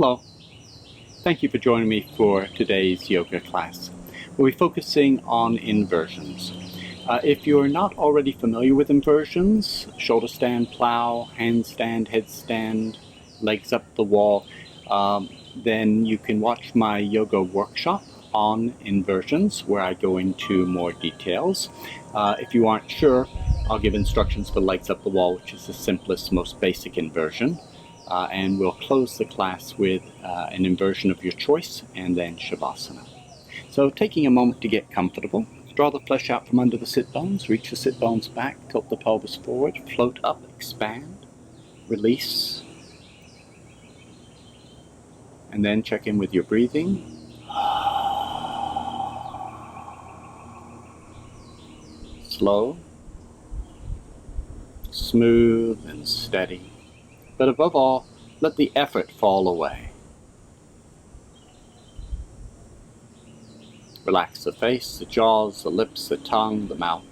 Hello, thank you for joining me for today's yoga class. We'll be focusing on inversions. If you're not already familiar with inversions, shoulder stand, plow, handstand, headstand, legs up the wall, then you can watch my yoga workshop on inversions where I go into more details. If you aren't sure, I'll give instructions for legs up the wall, which is the simplest, most basic inversion. And we'll close the class with an inversion of your choice and then Shavasana. So taking a moment to get comfortable, draw the flesh out from under the sit bones, reach the sit bones back, tilt the pelvis forward, float up, expand, release, and then check in with your breathing. Slow, smooth and steady. But above all, let the effort fall away. Relax the face, the jaws, the lips, the tongue, the mouth.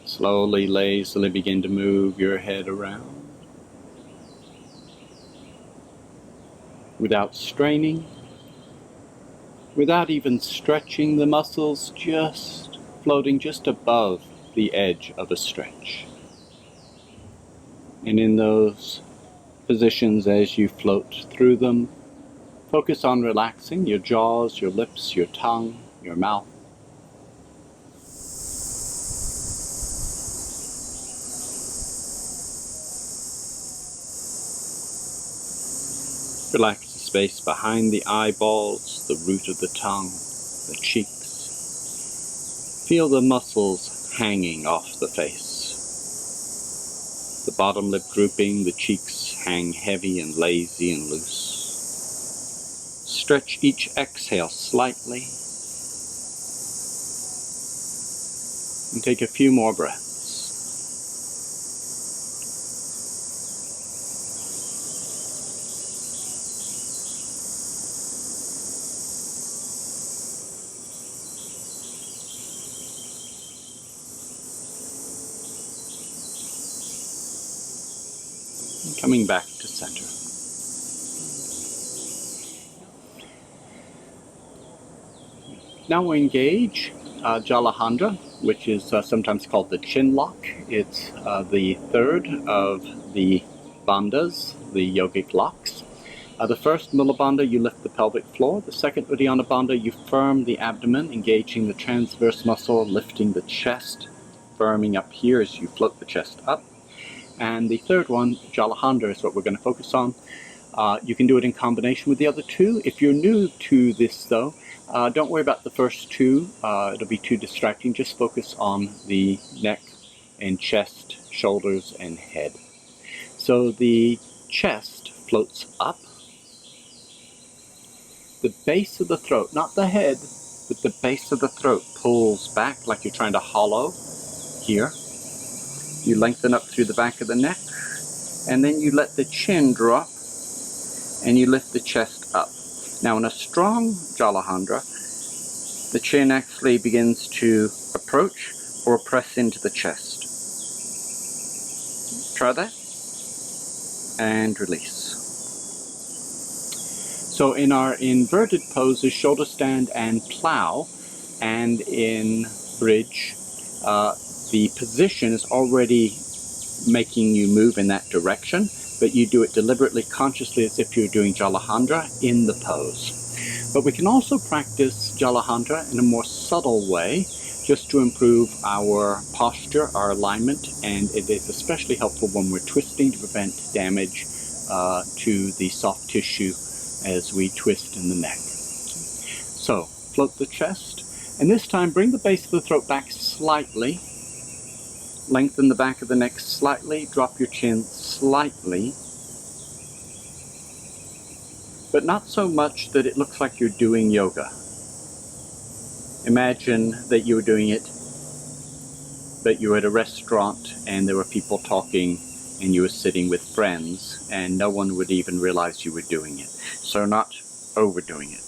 Slowly, lazily begin to move your head around. Without straining, without even stretching the muscles, just floating just above the edge of a stretch. And in those positions, as you float through them, focus on relaxing your jaws, your lips, your tongue, your mouth. Relax the space behind the eyeballs, the root of the tongue, the cheeks. Feel the muscles hanging off the face. The bottom lip drooping, the cheeks hang heavy and lazy and loose. Stretch each exhale slightly. And take a few more breaths. Coming back to center. Now we engage Jalandhara, which is sometimes called the chin lock. It's the third of the bandhas, the yogic locks. The first Mula Bandha, you lift the pelvic floor. The second Uddiyana Bandha, you firm the abdomen, engaging the transverse muscle, lifting the chest, firming up here as you float the chest up. And the third one, Jalandhara, is what we're going to focus on. You can do it in combination with the other two. If you're new to this, though, don't worry about the first two. It'll be too distracting. Just focus on the neck and chest, shoulders, and head. So the chest floats up. The base of the throat, not the head, but the base of the throat pulls back like you're trying to hollow here. You lengthen up through the back of the neck, and then you let the chin drop, and you lift the chest up. Now in a strong Jalandhara, the chin actually begins to approach or press into the chest. Try that, and release. So in our inverted poses, shoulder stand and plow, and in bridge, the position is already making you move in that direction, but you do it deliberately, consciously, as if you're doing Jalandhara in the pose. But we can also practice Jalandhara in a more subtle way, just to improve our posture, our alignment, and it is especially helpful when we're twisting to prevent damage to the soft tissue as we twist in the neck. So, float the chest, and this time bring the base of the throat back slightly. Lengthen the back of the neck slightly, drop your chin slightly, but not so much that it looks like you're doing yoga. Imagine that you were doing it, but you were at a restaurant and there were people talking and you were sitting with friends and no one would even realize you were doing it. So not overdoing it.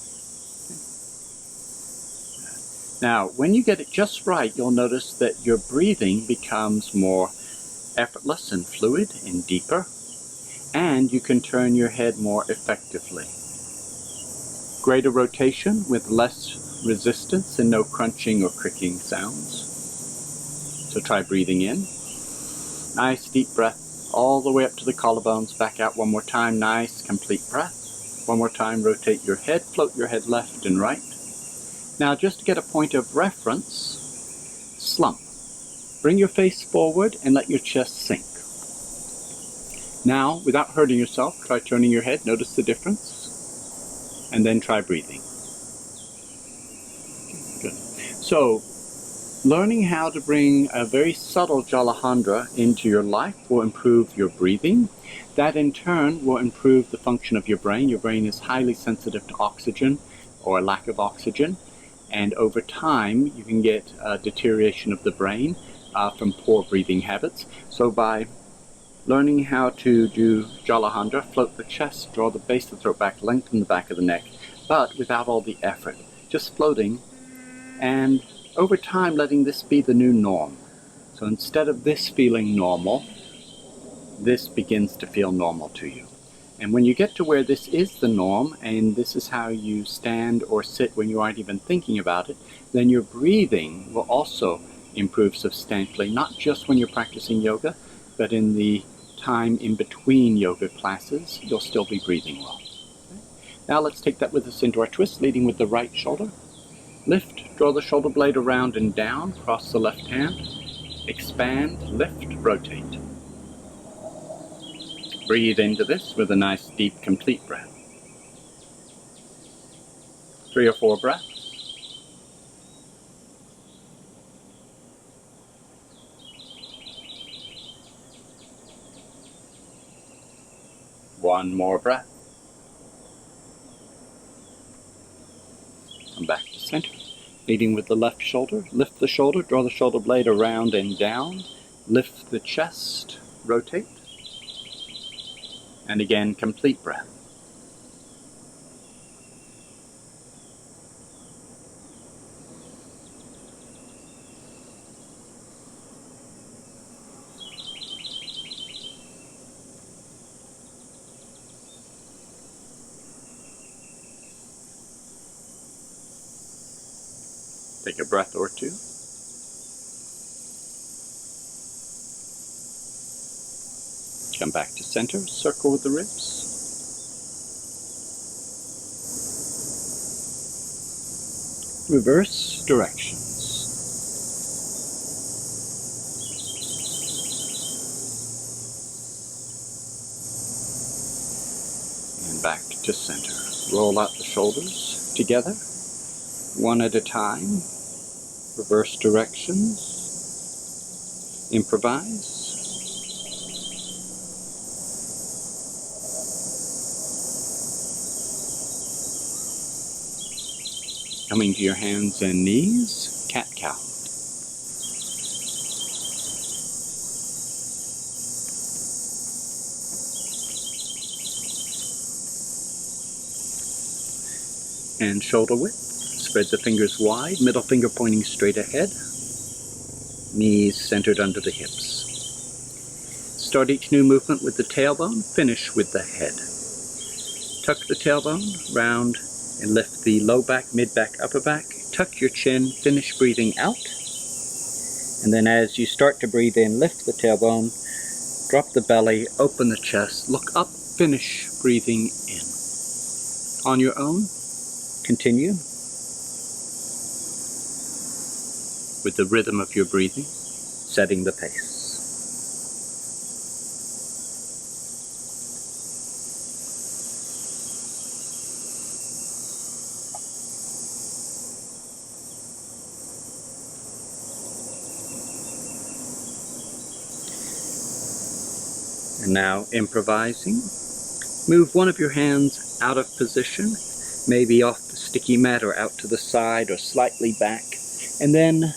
Now, when you get it just right, you'll notice that your breathing becomes more effortless and fluid and deeper, and you can turn your head more effectively. Greater rotation with less resistance and no crunching or cricking sounds. So try breathing in. Nice deep breath all the way up to the collarbones. Back out one more time. Nice complete breath. One more time. Rotate your head. Float your head left and right. Now, just to get a point of reference, slump. Bring your face forward and let your chest sink. Now, without hurting yourself, try turning your head. Notice the difference. And then try breathing. Good. So, learning how to bring a very subtle Jalahandra into your life will improve your breathing. That in turn will improve the function of your brain. Your brain is highly sensitive to oxygen or lack of oxygen. And over time, you can get a deterioration of the brain from poor breathing habits. So by learning how to do Jalahandra, float the chest, draw the base of the throat back, lengthen the back of the neck, but without all the effort. Just floating, and over time letting this be the new norm. So instead of this feeling normal, this begins to feel normal to you. And when you get to where this is the norm, and this is how you stand or sit when you aren't even thinking about it, then your breathing will also improve substantially, not just when you're practicing yoga, but in the time in between yoga classes, you'll still be breathing well. Okay. Now let's take that with us into our twist, leading with the right shoulder. Lift, draw the shoulder blade around and down, cross the left hand, expand, lift, rotate. Breathe into this with a nice, deep, complete breath. 3 or 4 breaths. One more breath. Come back to center. Leading with the left shoulder. Lift the shoulder, draw the shoulder blade around and down. Lift the chest, rotate. And again, complete breath. Take a breath or two. Come back to center, circle with the ribs. Reverse directions. And back to center. Roll out the shoulders together, one at a time. Reverse directions. Improvise. Coming to your hands and knees, cat-cow. And shoulder width. Spread the fingers wide, middle finger pointing straight ahead. Knees centered under the hips. Start each new movement with the tailbone, finish with the head. Tuck the tailbone, round, and lift the low back, mid back, upper back. Tuck your chin, finish breathing out. And then as you start to breathe in, lift the tailbone, drop the belly, open the chest, look up, finish breathing in. On your own, continue with the rhythm of your breathing, setting the pace. And now improvising, move one of your hands out of position, maybe off the sticky mat or out to the side or slightly back, and then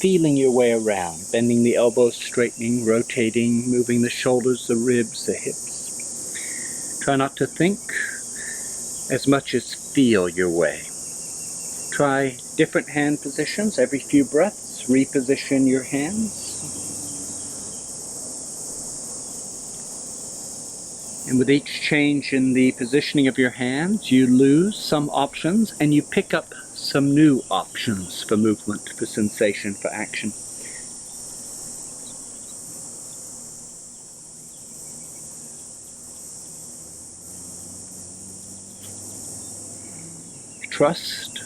feeling your way around, bending the elbows, straightening, rotating, moving the shoulders, the ribs, the hips. Try not to think as much as feel your way. Try different hand positions. Every few breaths, reposition your hands. And with each change in the positioning of your hands, you lose some options and you pick up some new options for movement, for sensation, for action. Trust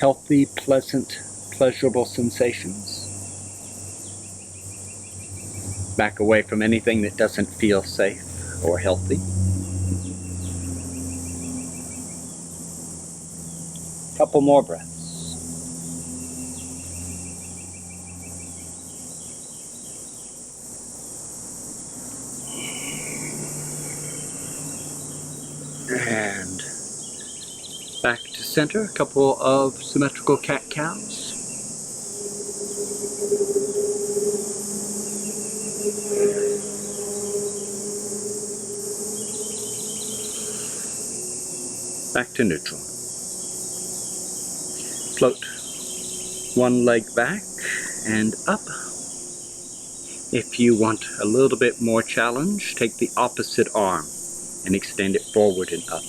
healthy, pleasant, pleasurable sensations. Back away from anything that doesn't feel safe or healthy. Couple more breaths. And back to center, a couple of symmetrical cat-cows. Back to neutral. Float one leg back and up. If you want a little bit more challenge, take the opposite arm and extend it forward and up.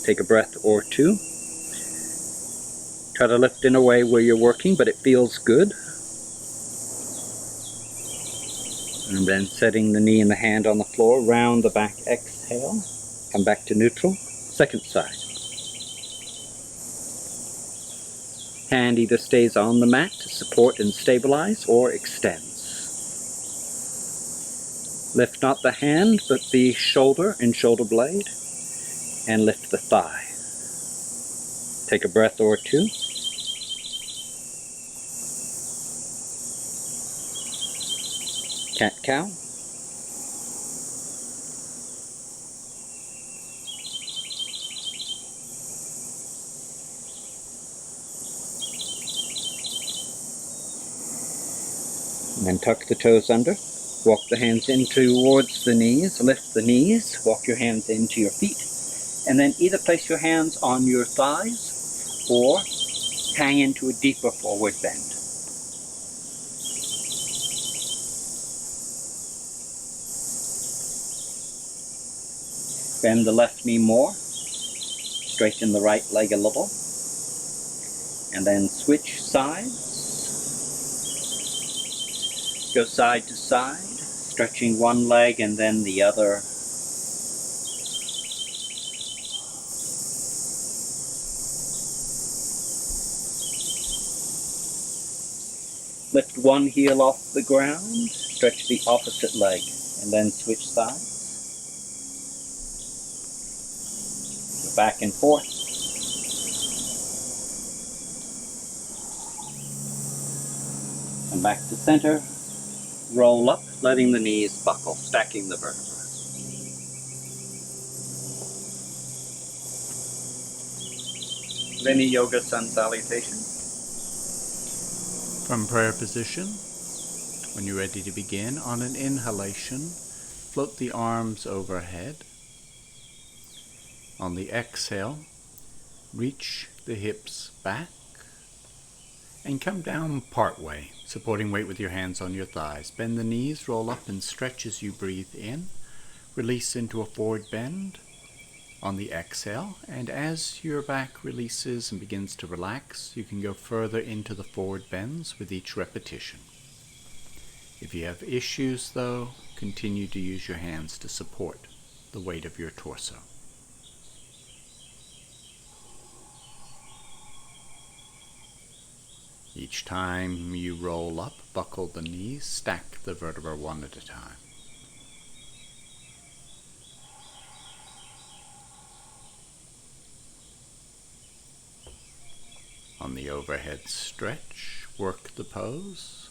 Take a breath or two. Try to lift in a way where you're working, but it feels good. And then setting the knee and the hand on the floor, round the back, exhale. Come back to neutral. Second side. Hand either stays on the mat to support and stabilize or extends. Lift not the hand, but the shoulder and shoulder blade, and lift the thigh. Take a breath or two. Cat-cow. And then tuck the toes under. Walk the hands in towards the knees. Lift the knees. Walk your hands into your feet. And then either place your hands on your thighs or hang into a deeper forward bend. Bend the left knee more. Straighten the right leg a little. And then switch sides. Go side to side, stretching one leg and then the other. Lift one heel off the ground, stretch the opposite leg, and then switch sides. Go back and forth. Come back to center. Roll up, letting the knees buckle, stacking the vertebrae. Vini Yoga Sun Salutation. From prayer position, when you're ready to begin, on an inhalation, float the arms overhead. On the exhale, reach the hips back and come down partway, supporting weight with your hands on your thighs. Bend the knees, roll up and stretch as you breathe in. Release into a forward bend on the exhale, and as your back releases and begins to relax, you can go further into the forward bends with each repetition. If you have issues though, continue to use your hands to support the weight of your torso. Each time you roll up, buckle the knees, stack the vertebrae one at a time. On the overhead stretch, work the pose.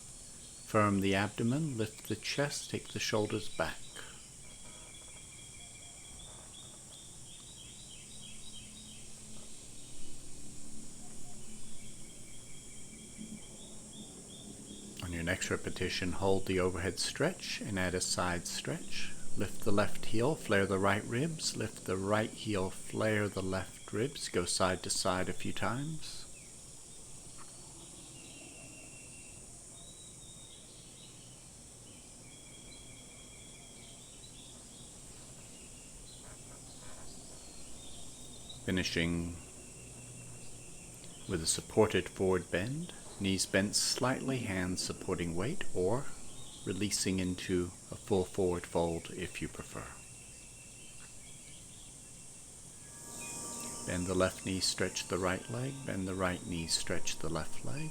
Firm the abdomen, lift the chest, take the shoulders back. On your next repetition, hold the overhead stretch and add a side stretch. Lift the left heel, flare the right ribs. Lift the right heel, flare the left back ribs. Go side to side a few times. Finishing with a supported forward bend, knees bent slightly, hands supporting weight, or releasing into a full forward fold if you prefer. Bend the left knee, stretch the right leg, bend the right knee, stretch the left leg,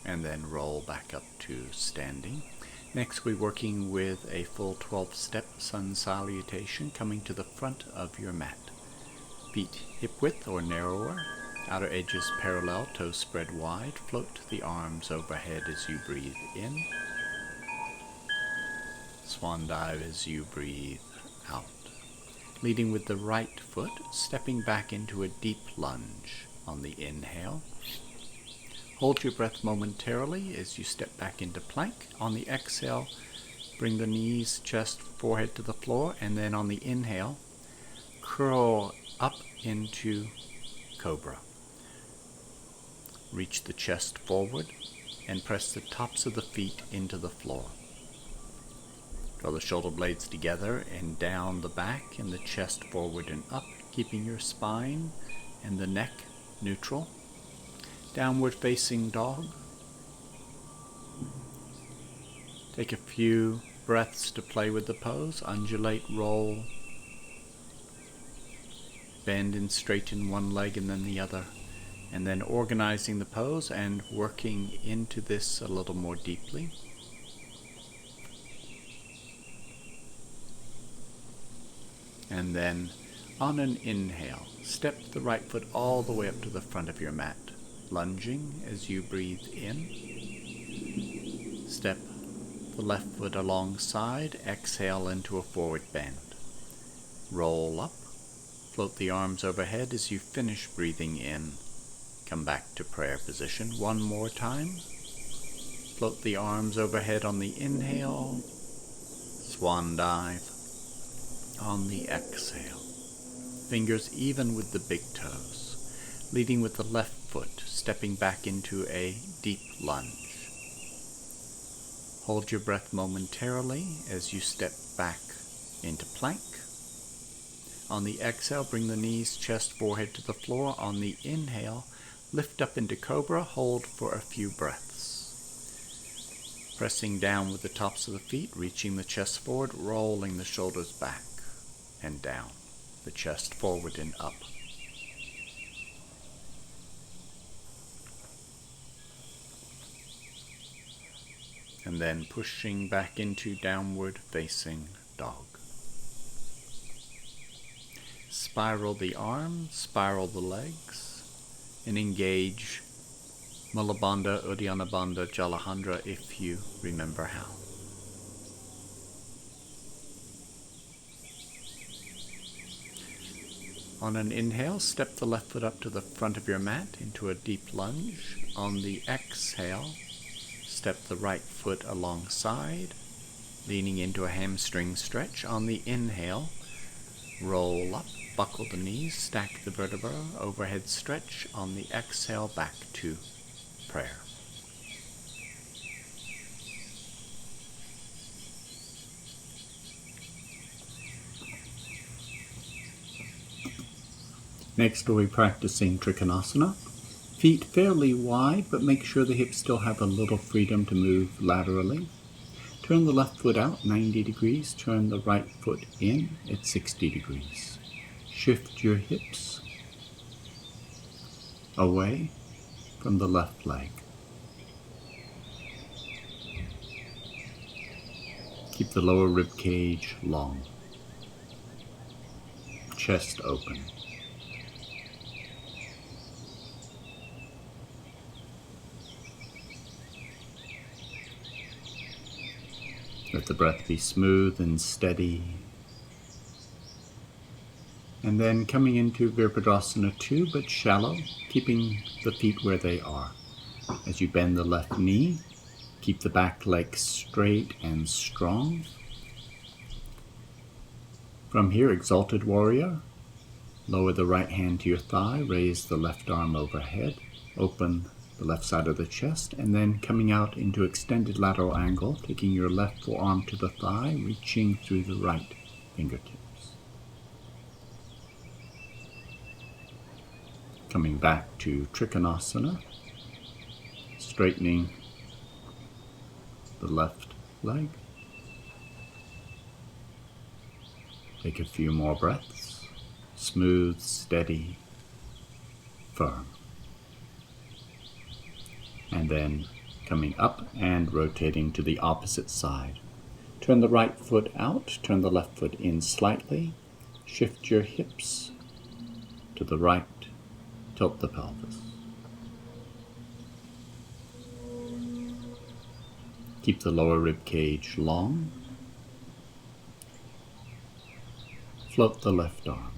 and then roll back up to standing. Next, we're working with a full 12-step sun salutation, coming to the front of your mat. Feet hip width or narrower, outer edges parallel, toes spread wide. Float the arms overhead as you breathe in. Swan dive as you breathe out. Leading with the right foot, stepping back into a deep lunge on the inhale. Hold your breath momentarily as you step back into plank. On the exhale, bring the knees, chest, forehead to the floor, and then on the inhale, curl up into Cobra. Reach the chest forward and press the tops of the feet into the floor. Draw the shoulder blades together and down the back and the chest forward and up, keeping your spine and the neck neutral. Downward facing dog. Take a few breaths to play with the pose. Undulate, roll, bend and straighten one leg and then the other. And then organizing the pose and working into this a little more deeply. And then on an inhale, step the right foot all the way up to the front of your mat, lunging as you breathe in. Step the left foot alongside, exhale into a forward bend. Roll up, float the arms overhead as you finish breathing in. Come back to prayer position one more time. Float the arms overhead on the inhale, swan dive on the exhale. Fingers even with the big toes. Leading with the left foot, stepping back into a deep lunge. Hold your breath momentarily as you step back into plank. On the exhale, bring the knees, chest, forehead to the floor. On the inhale, lift up into Cobra, hold for a few breaths. Pressing down with the tops of the feet, reaching the chest forward, rolling the shoulders back and down, the chest forward and up. And then pushing back into downward facing dog. Spiral the arms, spiral the legs, and engage Mula Bandha, Uddiyana Bandha, Jalandhara if you remember how. On an inhale, step the left foot up to the front of your mat into a deep lunge. On the exhale, step the right foot alongside, leaning into a hamstring stretch. On the inhale, roll up, buckle the knees, stack the vertebrae, overhead stretch. On the exhale, back to prayer. Next we'll be practicing Trikonasana. Feet fairly wide, but make sure the hips still have a little freedom to move laterally. Turn the left foot out 90 degrees, turn the right foot in at 60 degrees. Shift your hips away from the left leg. Keep the lower rib cage long. Chest open. Let the breath be smooth and steady. And then coming into Pirivasana Two, but shallow, keeping the feet where they are. As you bend the left knee, keep the back leg straight and strong. From here, Exalted Warrior. Lower the right hand to your thigh, raise the left arm overhead, open the left side of the chest, and then coming out into extended lateral angle, taking your left forearm to the thigh, reaching through the right fingertips. Coming back to Trikonasana, straightening the left leg. Take a few more breaths. Smooth, steady, firm. And then coming up and rotating to the opposite side. Turn the right foot out, turn the left foot in slightly. Shift your hips to the right, tilt the pelvis. Keep the lower rib cage long. Float the left arm.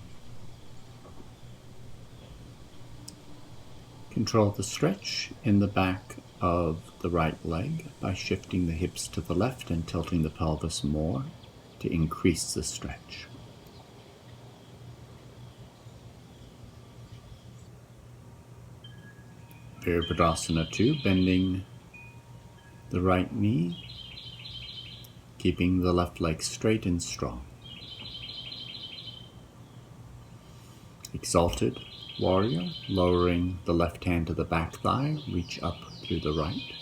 Control the stretch in the back of the right leg by shifting the hips to the left and tilting the pelvis more to increase the stretch. Pirivasana Two, bending the right knee, keeping the left leg straight and strong. Exalted Warrior, lowering the left hand to the back thigh, reach up through the right.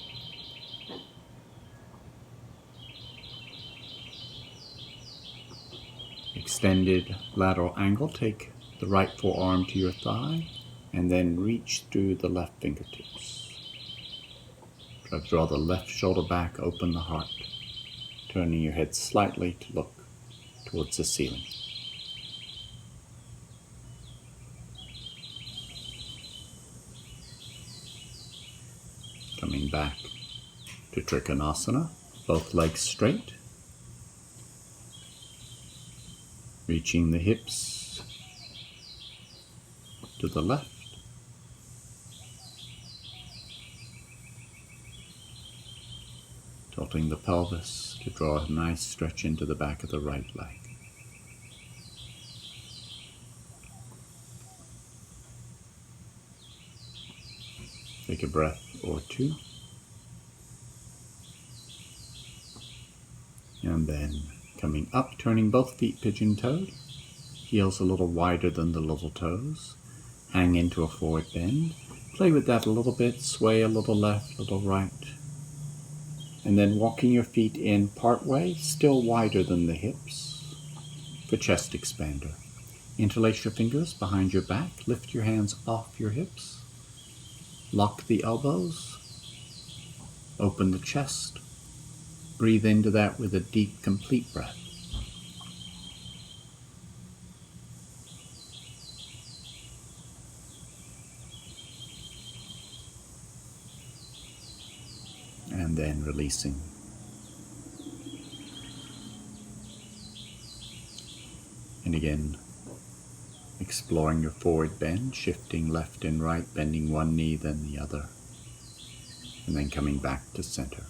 Extended lateral angle, take the right forearm to your thigh and then reach through the left fingertips. Try to draw the left shoulder back, open the heart, turning your head slightly to look towards the ceiling. Coming back to Trikonasana, both legs straight, reaching the hips to the left, tilting the pelvis to draw a nice stretch into the back of the right leg. Take a breath or two. And then coming up, turning both feet pigeon-toed, heels a little wider than the little toes, hang into a forward bend. Play with that a little bit, sway a little left, a little right. And then walking your feet in part way, still wider than the hips, for chest expander. Interlace your fingers behind your back, lift your hands off your hips. Lock the elbows, open the chest, breathe into that with a deep, complete breath. And then releasing. And again, exploring your forward bend, shifting left and right, bending one knee then the other, and then coming back to center.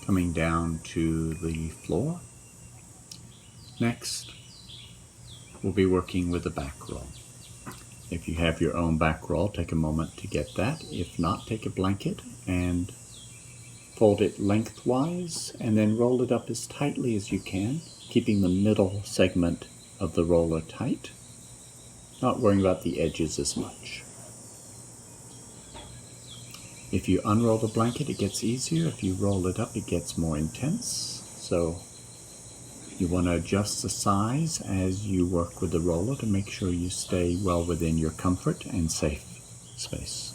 Coming down to the floor. Next, we'll be working with a back roll. If you have your own back roll, take a moment to get that. If not, take a blanket and fold it lengthwise and then roll it up as tightly as you can, keeping the middle segment of the roller tight, not worrying about the edges as much. If you unroll the blanket, it gets easier. If you roll it up, it gets more intense. So you want to adjust the size as you work with the roller to make sure you stay well within your comfort and safe space.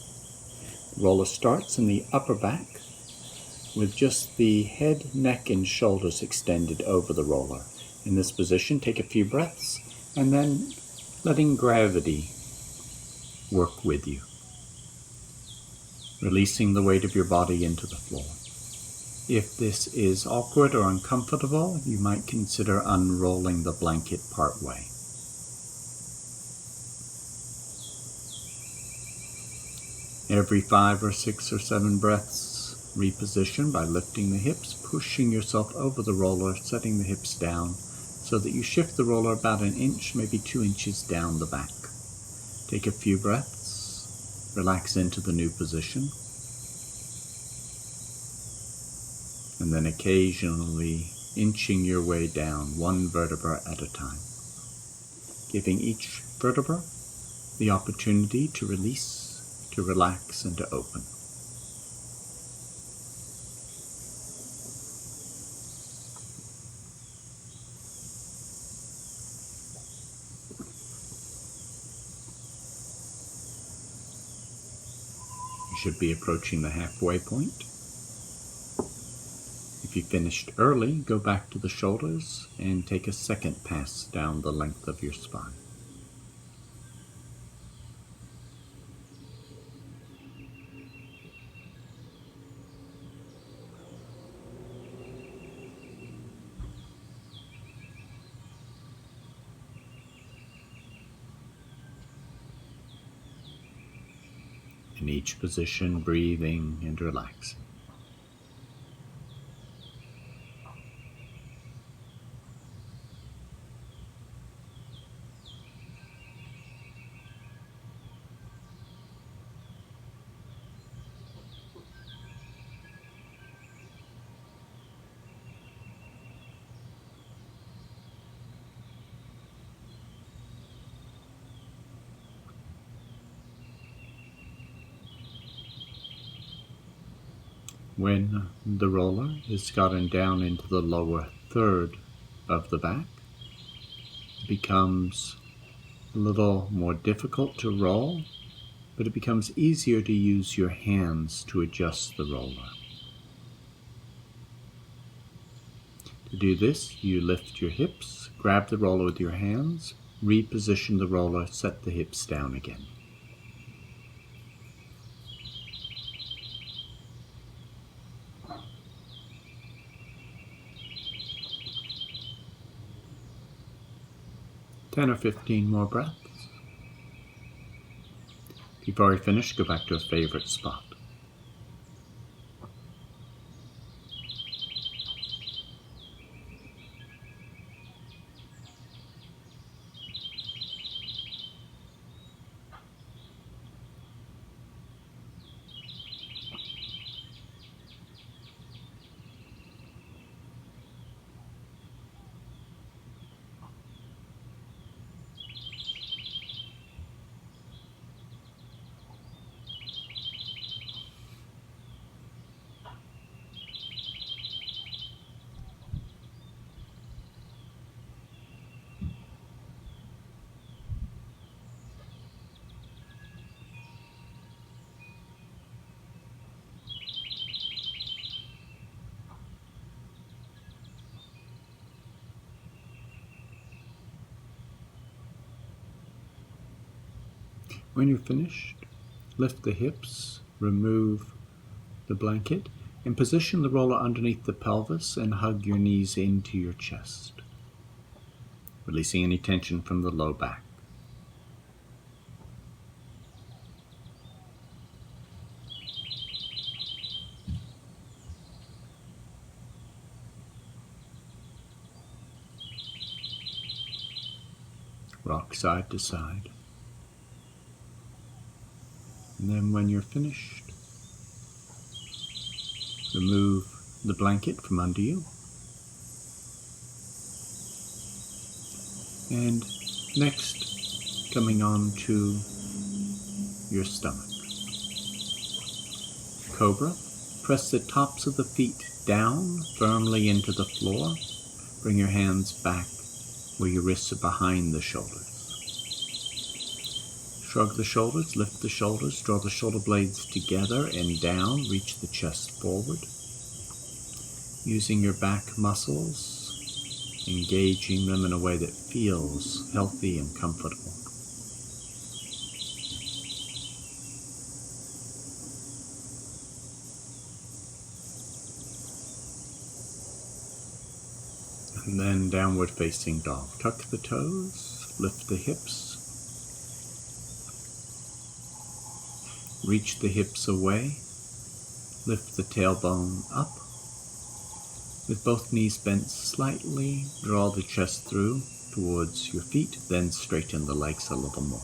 The roller starts in the upper back with just the head, neck, and shoulders extended over the roller. In this position, take a few breaths and then letting gravity work with you, releasing the weight of your body into the floor. If this is awkward or uncomfortable, you might consider unrolling the blanket part way. Every 5 or 6 or 7 breaths, reposition by lifting the hips, pushing yourself over the roller, setting the hips down so that you shift the roller about 1 inch, maybe 2 inches down the back. Take a few breaths, relax into the new position, and then occasionally inching your way down 1 vertebra at a time, giving each vertebra the opportunity to release, to relax, and to open. You should be approaching the halfway point. If you finished early, go back to the shoulders and take a second pass down the length of your spine. In each position, breathing and relaxing. When the roller has gotten down into the lower third of the back, it becomes a little more difficult to roll, but it becomes easier to use your hands to adjust the roller. To do this, you lift your hips, grab the roller with your hands, reposition the roller, set the hips down again. Ten or 15 more breaths. If you've already finished, go back to a favorite spot. When you're finished, lift the hips, remove the blanket, and position the roller underneath the pelvis and hug your knees into your chest, releasing any tension from the low back. Rock side to side. And then when you're finished, remove the blanket from under you. And next, coming on to your stomach. Cobra, press the tops of the feet down firmly into the floor. Bring your hands back where your wrists are behind the shoulders. Shrug the shoulders, lift the shoulders, draw the shoulder blades together and down, reach the chest forward. Using your back muscles, engaging them in a way that feels healthy and comfortable. And then downward facing dog. Tuck the toes, lift the hips. reach the hips away, lift the tailbone up. With both knees bent slightly, draw the chest through towards your feet, then straighten the legs a little more.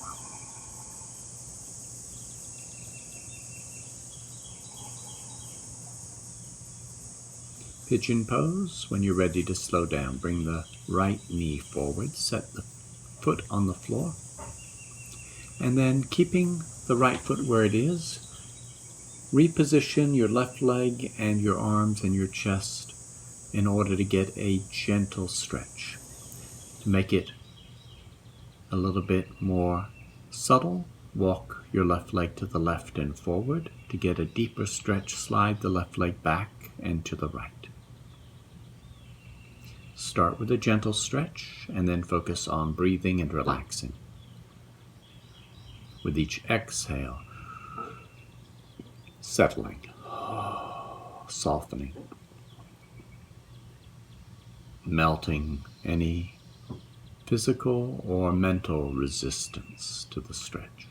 Pigeon pose. When you're ready to slow down, bring the right knee forward, set the foot on the floor, and then keeping the right foot where it is, reposition your left leg and your arms and your chest in order to get a gentle stretch. To make it a little bit more subtle, walk your left leg to the left and forward. To get a deeper stretch, slide the left leg back and to the right. Start with a gentle stretch and then focus on breathing and relaxing. With each exhale, settling, softening, melting any physical or mental resistance to the stretch.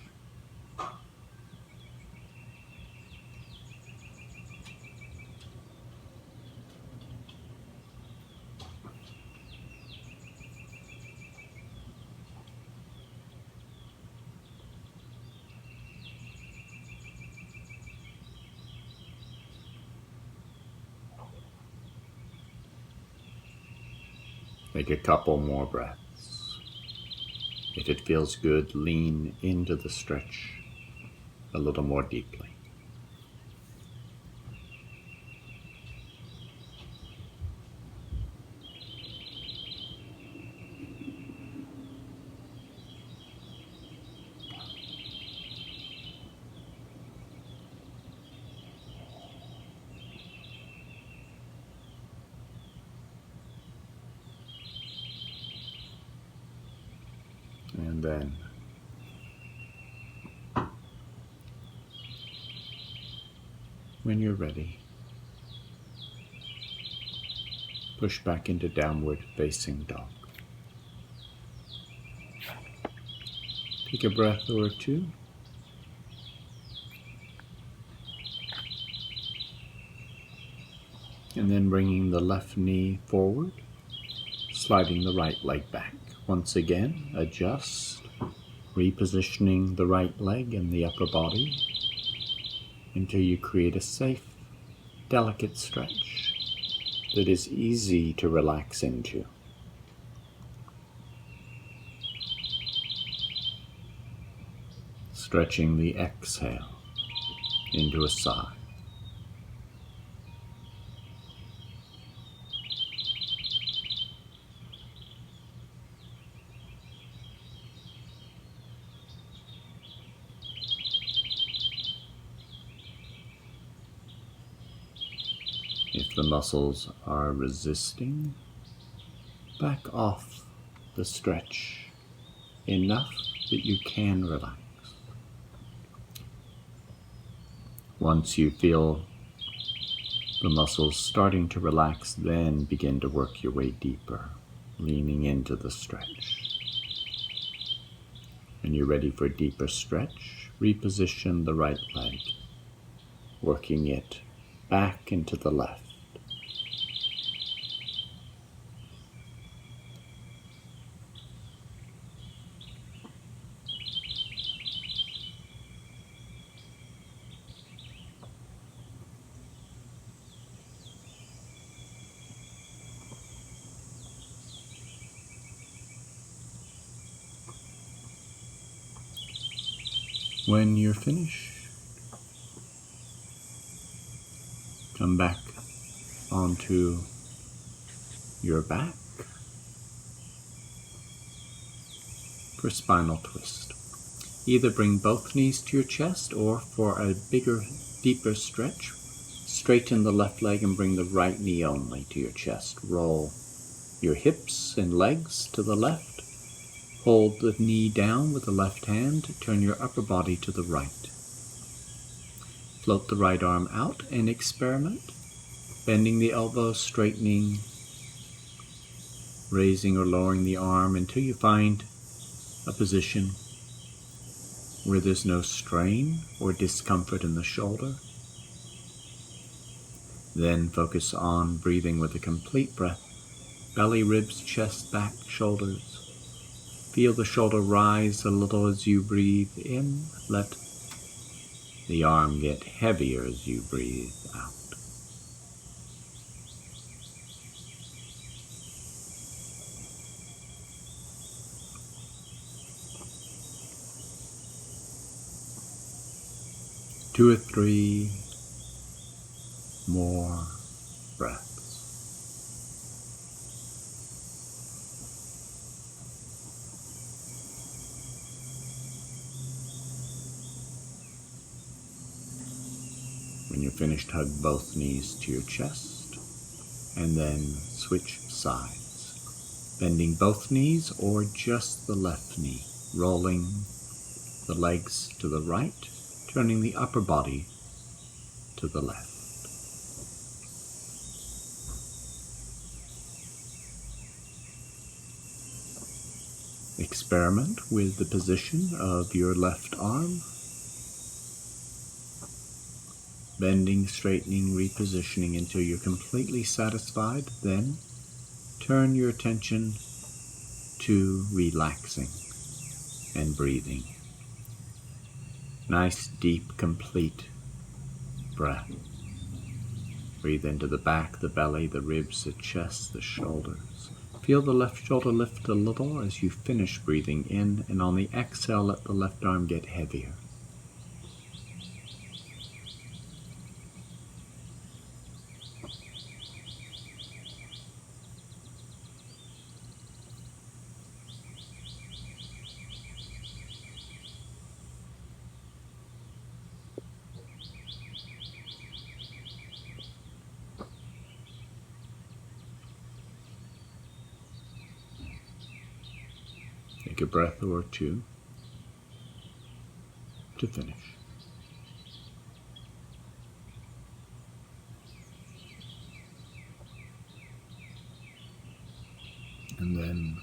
Take a couple more breaths. If it feels good, lean into the stretch a little more deeply. And then when you're ready, push back into downward facing dog. Take a breath or two. And then bringing the left knee forward, sliding the right leg back. Once again, adjust, repositioning the right leg and the upper body until you create a safe, delicate stretch that is easy to relax into. Stretching the exhale into a sigh. If the muscles are resisting, back off the stretch enough that you can relax. Once you feel the muscles starting to relax, then begin to work your way deeper, leaning into the stretch. When you're ready for a deeper stretch, reposition the right leg, working it back into the left. When you're finished, come back onto your back for Spinal Twist. Either bring both knees to your chest, or for a bigger, deeper stretch, straighten the left leg and bring the right knee only to your chest. Roll your hips and legs to the left. Hold the knee down with the left hand. Turn your upper body to the right. Float the right arm out and experiment, bending the elbow, straightening, raising or lowering the arm until you find a position where there's no strain or discomfort in the shoulder. Then focus on breathing with a complete breath. Belly, ribs, chest, back, shoulders. Feel the shoulder rise a little as you breathe in. Let the arm get heavier as you breathe out. Two or three more breaths. When you're finished, hug both knees to your chest and then switch sides, bending both knees or just the left knee, rolling the legs to the right, turning the upper body to the left. Experiment with the position of your left arm, bending, straightening, repositioning until you're completely satisfied. Then turn your attention to relaxing and breathing. Nice, deep, complete breath. Breathe into the back, the belly, the ribs, the chest, the shoulders. Feel the left shoulder lift a little as you finish breathing in, and on the exhale, let the left arm get heavier. Take a breath or two to finish. And then,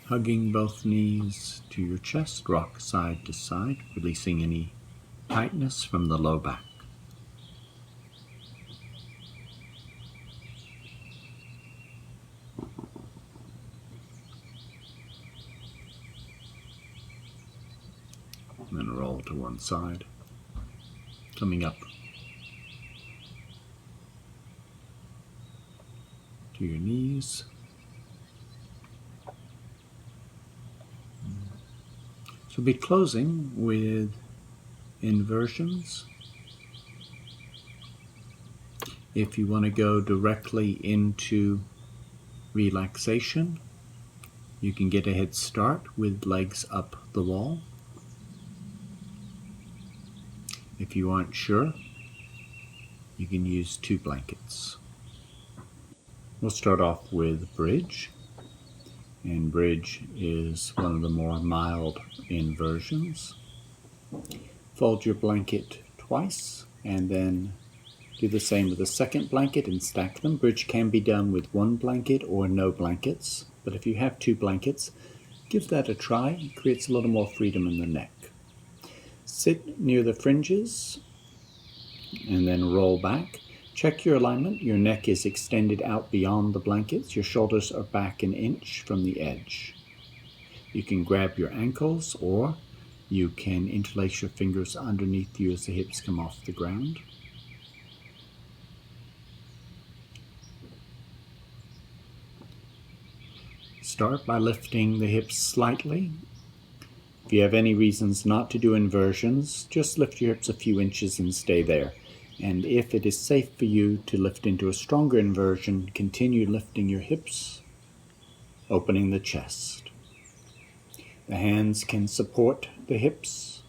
hugging both knees to your chest, rock side to side, releasing any tightness from the low back. And then roll to one side, coming up to your knees. So we'll be closing with inversions. If you want to go directly into relaxation, you can get a head start with legs up the wall. If you aren't sure, you can use 2 blankets. We'll start off with bridge. And bridge is one of the more mild inversions. Fold your blanket twice and then do the same with the second blanket and stack them. Bridge can be done with 1 blanket or no blankets, but if you have 2 blankets, give that a try. It creates a little more freedom in the neck. Sit near the fringes and then roll back. Check your alignment. Your neck is extended out beyond the blankets. Your shoulders are back 1 inch from the edge. You can grab your ankles or you can interlace your fingers underneath you as the hips come off the ground. Start by lifting the hips slightly. If you have any reasons not to do inversions, just lift your hips a few inches and stay there. And if it is safe for you to lift into a stronger inversion, continue lifting your hips, opening the chest. The hands can support the hips.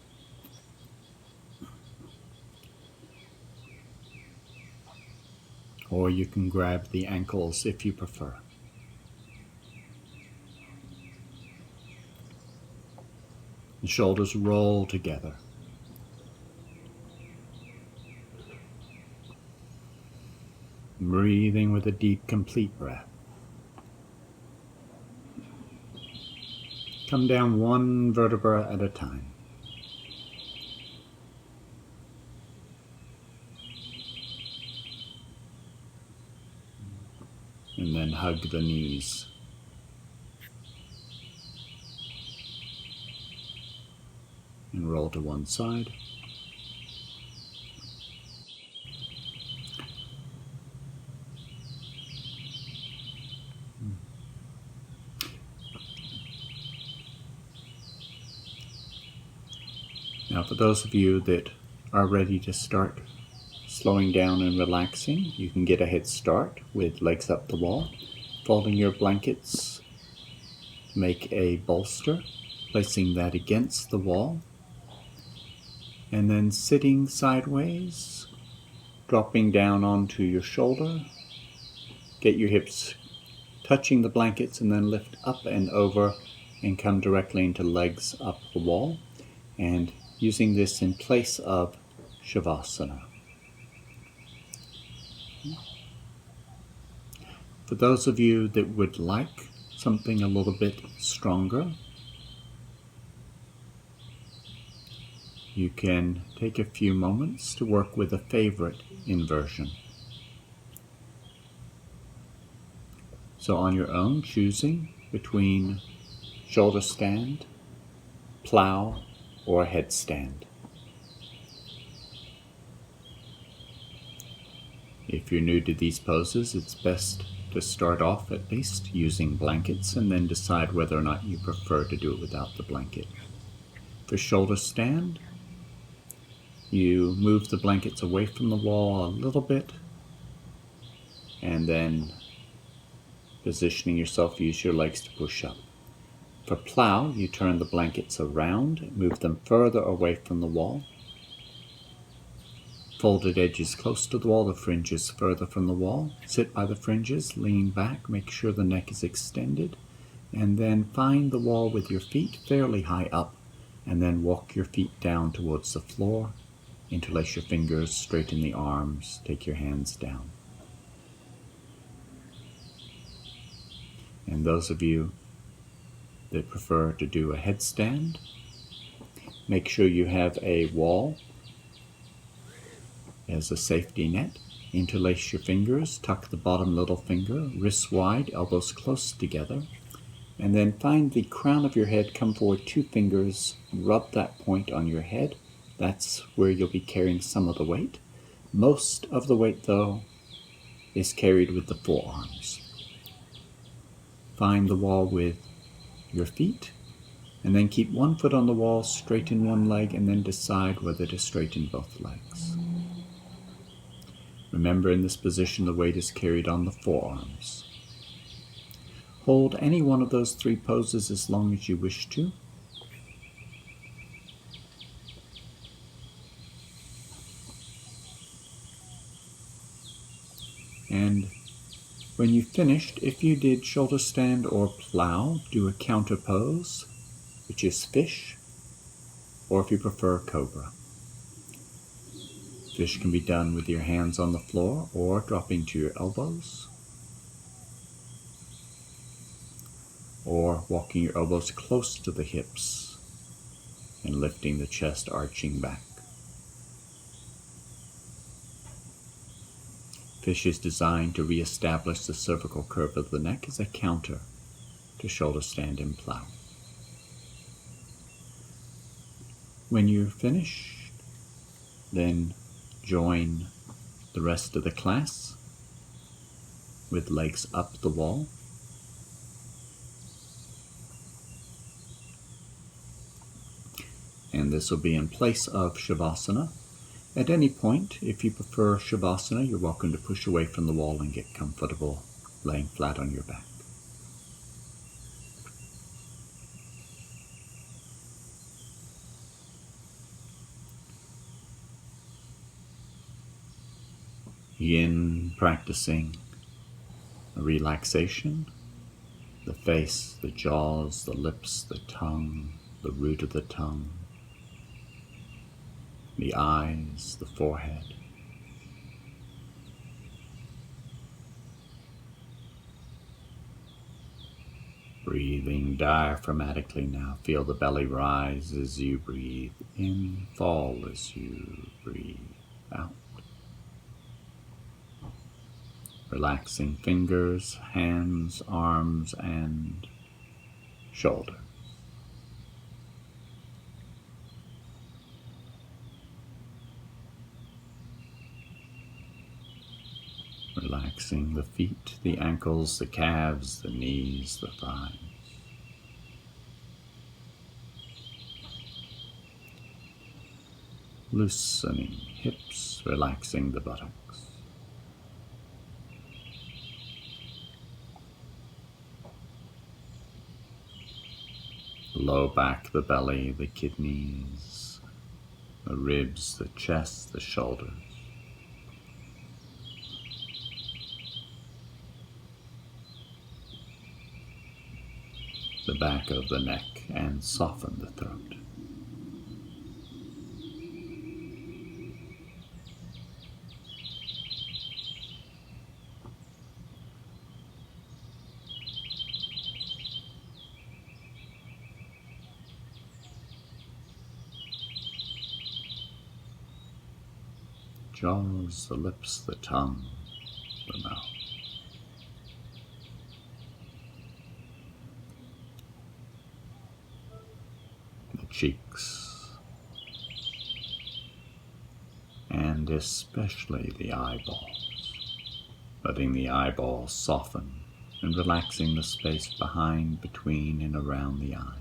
Or you can grab the ankles if you prefer. The shoulders roll together. Breathing with a deep, complete breath. Come down 1 vertebra at a time. and then hug the knees. And roll to one side. Now, for those of you that are ready to start slowing down and relaxing, you can get a head start with legs up the wall, folding your blankets to make a bolster, placing that against the wall, and then sitting sideways, dropping down onto your shoulder. Get your hips touching the blankets and then lift up and over and come directly into legs up the wall, and using this in place of Shavasana. For those of you that would like something a little bit stronger, you can take a few moments to work with a favorite inversion. So on your own, choosing between shoulder stand, plow, or headstand. If you're new to these poses, it's best to start off at least using blankets and then decide whether or not you prefer to do it without the blanket. For shoulder stand, you move the blankets away from the wall a little bit and then positioning yourself, use your legs to push up. For plow, you turn the blankets around, move them further away from the wall. Folded edges close to the wall, the fringes further from the wall. Sit by the fringes, lean back, make sure the neck is extended, and then find the wall with your feet fairly high up, and then walk your feet down towards the floor. Interlace your fingers, straighten the arms, take your hands down. And those of you that prefer to do a headstand, make sure you have a wall as a safety net. Interlace your fingers, tuck the bottom little finger, wrists wide, elbows close together, and then find the crown of your head, come forward 2 fingers, rub that point on your head. That's where you'll be carrying some of the weight. Most of the weight, though, is carried with the forearms. Find the wall with your feet, and then keep one foot on the wall, straighten one leg, and then decide whether to straighten both legs. Remember, in this position, the weight is carried on the forearms. Hold any one of those 3 poses as long as you wish to. And when you've finished, if you did shoulder stand or plow, do a counter pose, which is fish, or if you prefer, Cobra. Fish can be done with your hands on the floor or dropping to your elbows, or walking your elbows close to the hips and lifting the chest, arching back. Fish is designed to reestablish the cervical curve of the neck as a counter to shoulder stand and plow. When you're finished, then join the rest of the class with legs up the wall. And this will be in place of Shavasana. At any point, if you prefer Shavasana, you're welcome to push away from the wall and get comfortable laying flat on your back. Begin practicing a relaxation, the face, the jaws, the lips, the tongue, the root of the tongue, the eyes, the forehead. Breathing diaphragmatically now. Feel the belly rise as you breathe in, fall as you breathe out. relaxing fingers, hands, arms, and shoulders. Relaxing the feet, the ankles, the calves, the knees, the thighs. Loosening hips, relaxing the buttocks. The low back, the belly, the kidneys, the ribs, the chest, the shoulders. The back of the neck, and soften the throat. Jaws, the lips, the tongue, the mouth. The cheeks, and especially the eyeballs, letting the eyeballs soften and relaxing the space behind, between, and around the eyes.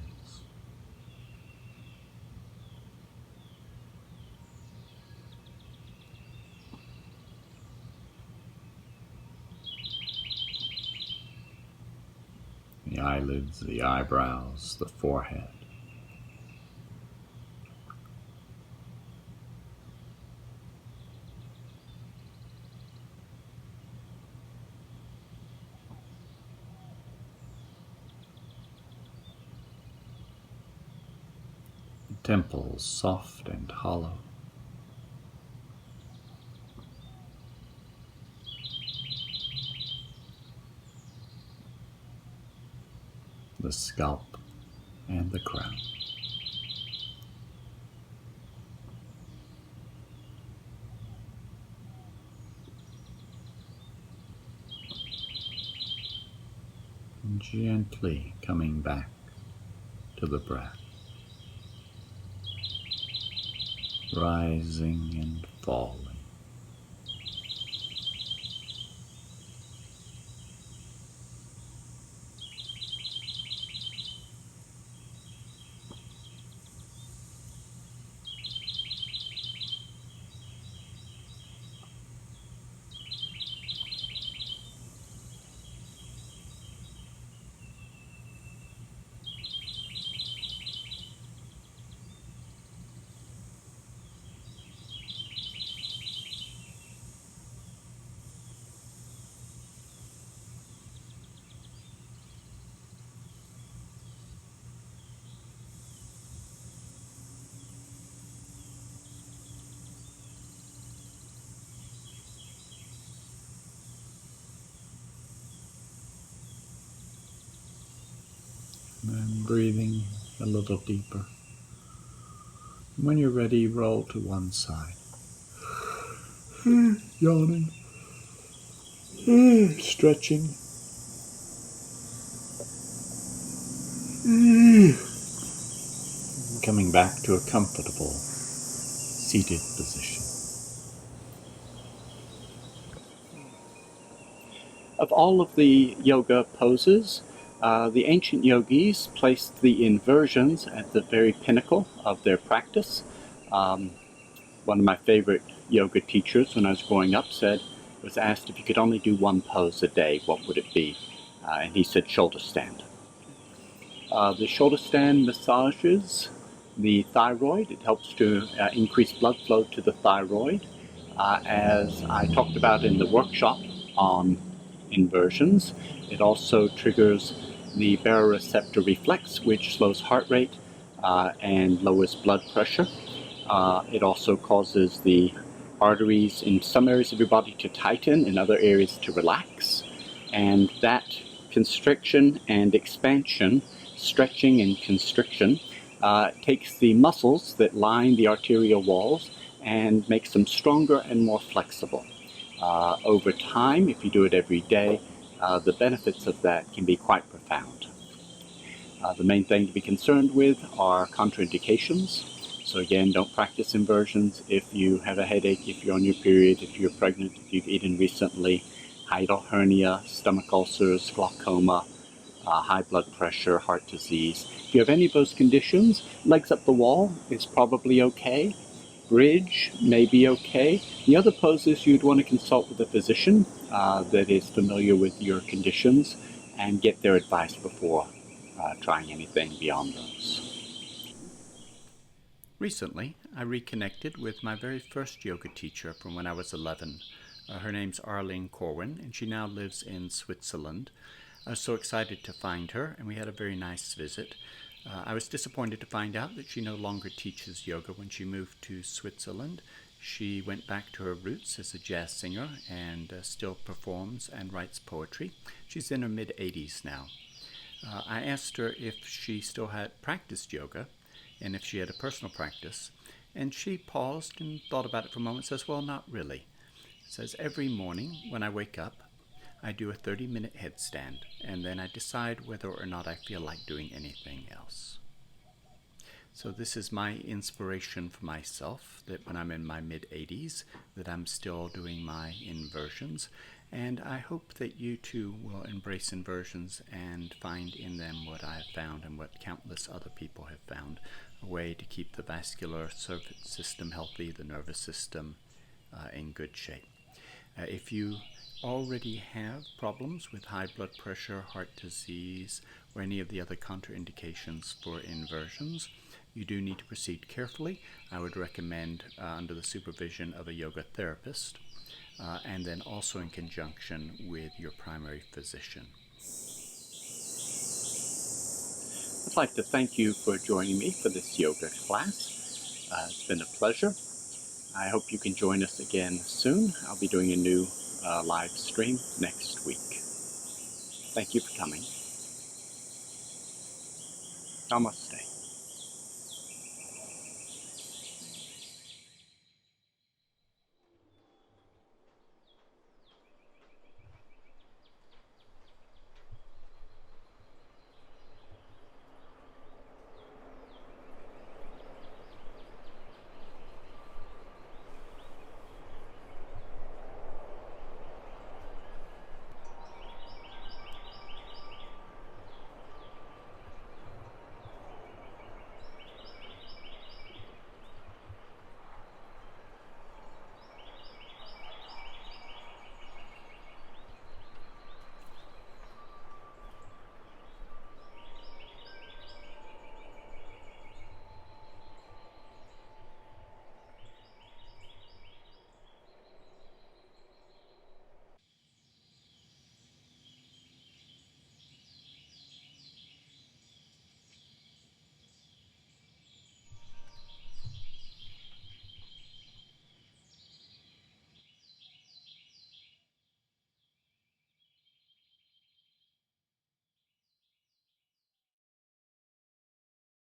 The eyelids, the eyebrows, the forehead. The temples, soft and hollow. The scalp and the crown. And gently coming back to the breath, rising and falling. And breathing a little deeper. And when you're ready, roll to one side. Yawning. Stretching. Coming back to a comfortable seated position. Of all of the yoga poses, the ancient yogis placed the inversions at the very pinnacle of their practice. One of my favorite yoga teachers when I was growing up was asked if you could only do one pose a day, what would it be? And he said shoulder stand. The shoulder stand massages the thyroid. It helps to increase blood flow to the thyroid. As I talked about in the workshop on inversions, it also triggers the baroreceptor reflex, which slows heart rate and lowers blood pressure. It also causes the arteries in some areas of your body to tighten, in other areas to relax. And that constriction and expansion, stretching and constriction, takes the muscles that line the arterial walls and makes them stronger and more flexible. Over time, if you do it every day, the benefits of that can be quite profound. The main thing to be concerned with are contraindications. So again, don't practice inversions if you have a headache, if you're on your period, if you're pregnant, if you've eaten recently, hiatal hernia, stomach ulcers, glaucoma, high blood pressure, heart disease. If you have any of those conditions, legs up the wall is probably okay. Bridge may be okay. The other poses you'd want to consult with a physician that is familiar with your conditions and get their advice before trying anything beyond those. Recently, I reconnected with my very first yoga teacher from when I was 11. Her name's Arlene Corwin, and she now lives in Switzerland. I was so excited to find her, and we had a very nice visit. I was disappointed to find out that she no longer teaches yoga when she moved to Switzerland. She went back to her roots as a jazz singer and still performs and writes poetry. She's in her mid-80s now. I asked her if she still had practiced yoga and if she had a personal practice, and she paused and thought about it for a moment and says, well, not really. Says, every morning when I wake up, I do a 30-minute headstand, and then I decide whether or not I feel like doing anything else. So this is my inspiration for myself, that when I'm in my mid-80s, that I'm still doing my inversions, and I hope that you too will embrace inversions and find in them what I have found and what countless other people have found, a way to keep the vascular system healthy, the nervous system in good shape. If you already have problems with high blood pressure, heart disease, or any of the other contraindications for inversions, you do need to proceed carefully. I would recommend under the supervision of a yoga therapist, and then also in conjunction with your primary physician. I'd like to thank you for joining me for this yoga class. It's been a pleasure. I hope you can join us again soon. I'll be doing a new live stream next week. Thank you for coming. Namaste.